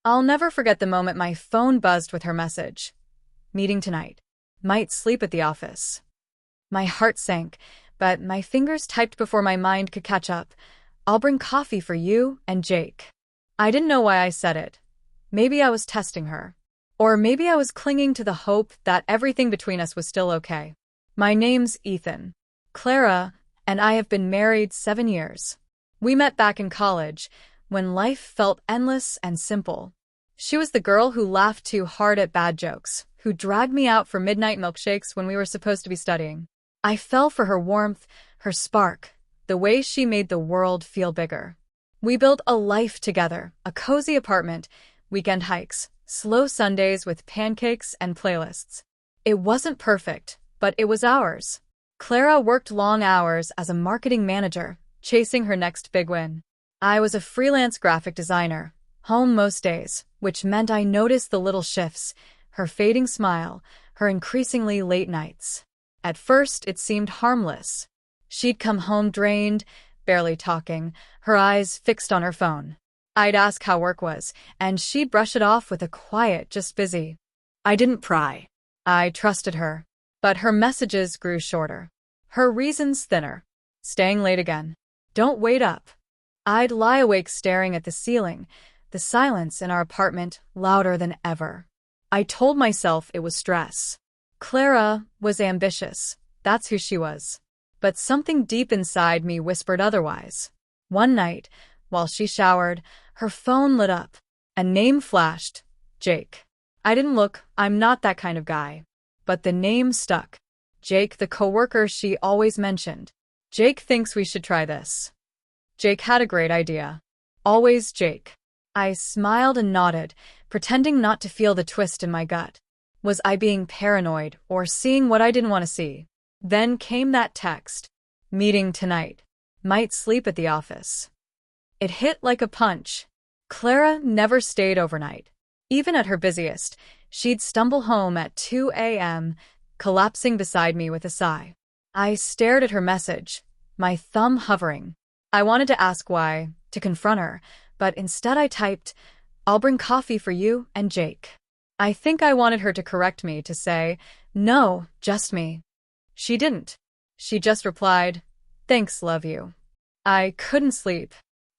I'll never forget the moment my phone buzzed with her message. Meeting tonight. Might sleep at the office. My heart sank, but my fingers typed before my mind could catch up. I'll bring coffee for you and Jake. I didn't know why I said it. Maybe I was testing her. Or maybe I was clinging to the hope that everything between us was still okay. My name's Ethan. Clara and I have been married 7 years. We met back in college, when life felt endless and simple. She was the girl who laughed too hard at bad jokes, who dragged me out for midnight milkshakes when we were supposed to be studying. I fell for her warmth, her spark, the way she made the world feel bigger. We built a life together, a cozy apartment, weekend hikes, slow Sundays with pancakes and playlists. It wasn't perfect, but it was ours. Clara worked long hours as a marketing manager, chasing her next big win. I was a freelance graphic designer, home most days, which meant I noticed the little shifts, her fading smile, her increasingly late nights. At first, it seemed harmless. She'd come home drained, barely talking, her eyes fixed on her phone. I'd ask how work was, and she'd brush it off with a quiet, just busy. I didn't pry. I trusted her. But her messages grew shorter. Her reasons thinner. Staying late again. Don't wait up. I'd lie awake staring at the ceiling, the silence in our apartment louder than ever. I told myself it was stress. Clara was ambitious. That's who she was. But something deep inside me whispered otherwise. One night, while she showered, her phone lit up. A name flashed. Jake. I didn't look. I'm not that kind of guy. But the name stuck. Jake, the coworker she always mentioned. Jake thinks we should try this. Jake had a great idea. Always Jake. I smiled and nodded, pretending not to feel the twist in my gut. Was I being paranoid or seeing what I didn't want to see? Then came that text. Meeting tonight. Might sleep at the office. It hit like a punch. Clara never stayed overnight. Even at her busiest, she'd stumble home at 2 a.m., collapsing beside me with a sigh. I stared at her message, my thumb hovering. I wanted to ask why, to confront her, but instead I typed, I'll bring coffee for you and Jake. I think I wanted her to correct me, to say, no, just me. She didn't. She just replied, thanks, love you. I couldn't sleep.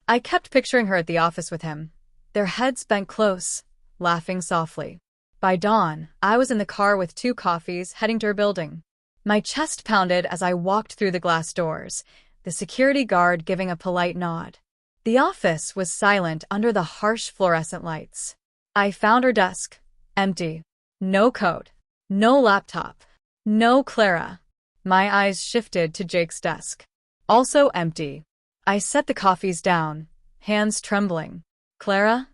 I kept picturing her at the office with him, their heads bent close, laughing softly. By dawn, I was in the car with 2 coffees heading to her building. My chest pounded as I walked through the glass doors, the security guard giving a polite nod. The office was silent under the harsh fluorescent lights. I found her desk, empty. No code, no laptop, no Clara. My eyes shifted to Jake's desk. Also empty. I set the coffees down, hands trembling. Clara?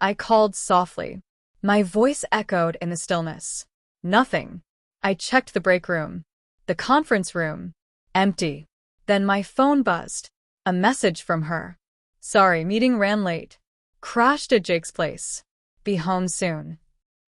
I called softly. My voice echoed in the stillness. Nothing. I checked the break room. The conference room. Empty. Then my phone buzzed. A message from her. Sorry, meeting ran late. Crashed at Jake's place. Be home soon.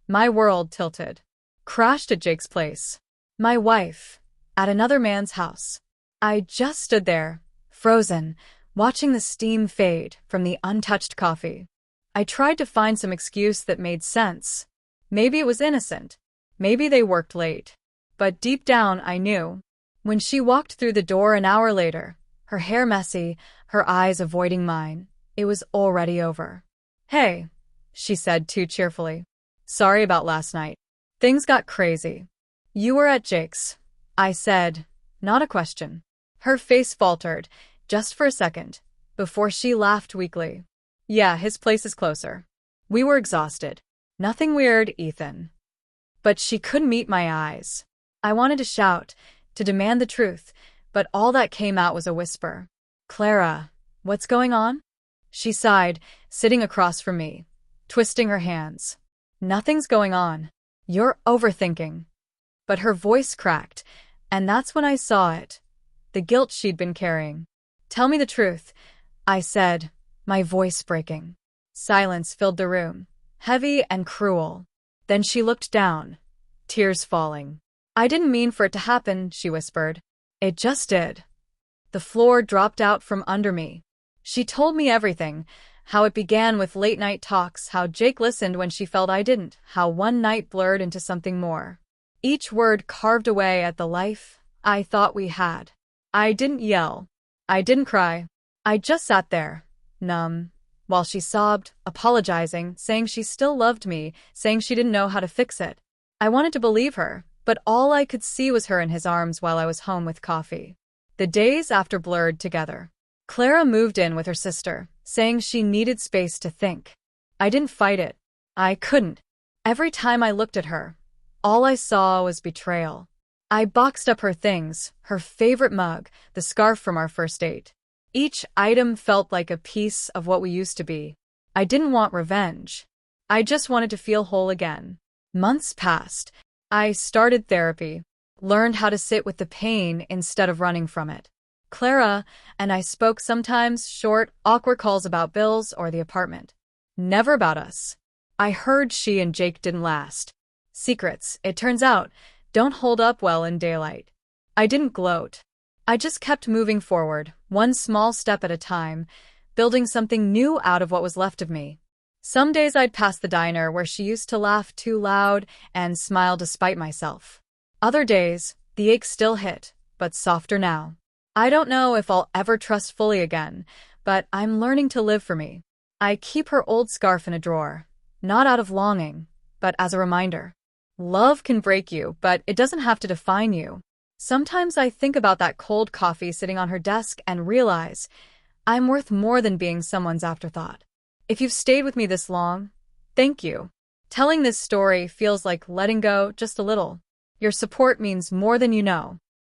My world tilted. Crashed at Jake's place. My wife. At another man's house. I just stood there, frozen, watching the steam fade from the untouched coffee. I tried to find some excuse that made sense. Maybe it was innocent. Maybe they worked late. But deep down, I knew. When she walked through the door an hour later, her hair messy, her eyes avoiding mine, it was already over. Hey, she said too cheerfully. Sorry about last night. Things got crazy. You were at Jake's, I said, not a question. Her face faltered, just for a second, before she laughed weakly. Yeah, his place is closer. We were exhausted. Nothing weird, Ethan. But she couldn't meet my eyes. I wanted to shout, to demand the truth, but all that came out was a whisper. Clara, what's going on? She sighed, sitting across from me, twisting her hands. Nothing's going on. You're overthinking. But her voice cracked, and that's when I saw it. The guilt she'd been carrying. Tell me the truth, I said, my voice breaking. Silence filled the room, heavy and cruel. Then she looked down, tears falling. I didn't mean for it to happen, she whispered. It just did. The floor dropped out from under me. She told me everything, How it began with late-night talks, how Jake listened when she felt I didn't, how one night blurred into something more. Each word carved away at the life I thought we had. I didn't yell. I didn't cry. I just sat there, numb, while she sobbed, apologizing, saying she still loved me, saying she didn't know how to fix it. I wanted to believe her, but all I could see was her in his arms while I was home with coffee. The days after blurred together. Clara moved in with her sister, saying she needed space to think. I didn't fight it. I couldn't. Every time I looked at her, all I saw was betrayal. I boxed up her things, her favorite mug, the scarf from our first date. Each item felt like a piece of what we used to be. I didn't want revenge. I just wanted to feel whole again. Months passed. I started therapy, learned how to sit with the pain instead of running from it. Clara and I spoke sometimes, short, awkward calls about bills or the apartment. Never about us. I heard she and Jake didn't last. Secrets, it turns out, don't hold up well in daylight. I didn't gloat. I just kept moving forward, one small step at a time, building something new out of what was left of me. Some days I'd pass the diner where she used to laugh too loud and smile despite myself. Other days, the ache still hit, but softer now. I don't know if I'll ever trust fully again, but I'm learning to live for me. I keep her old scarf in a drawer, not out of longing, but as a reminder. Love can break you, but it doesn't have to define you. Sometimes I think about that cold coffee sitting on her desk and realize I'm worth more than being someone's afterthought. If you've stayed with me this long, thank you. Telling this story feels like letting go just a little. Your support means more than you know.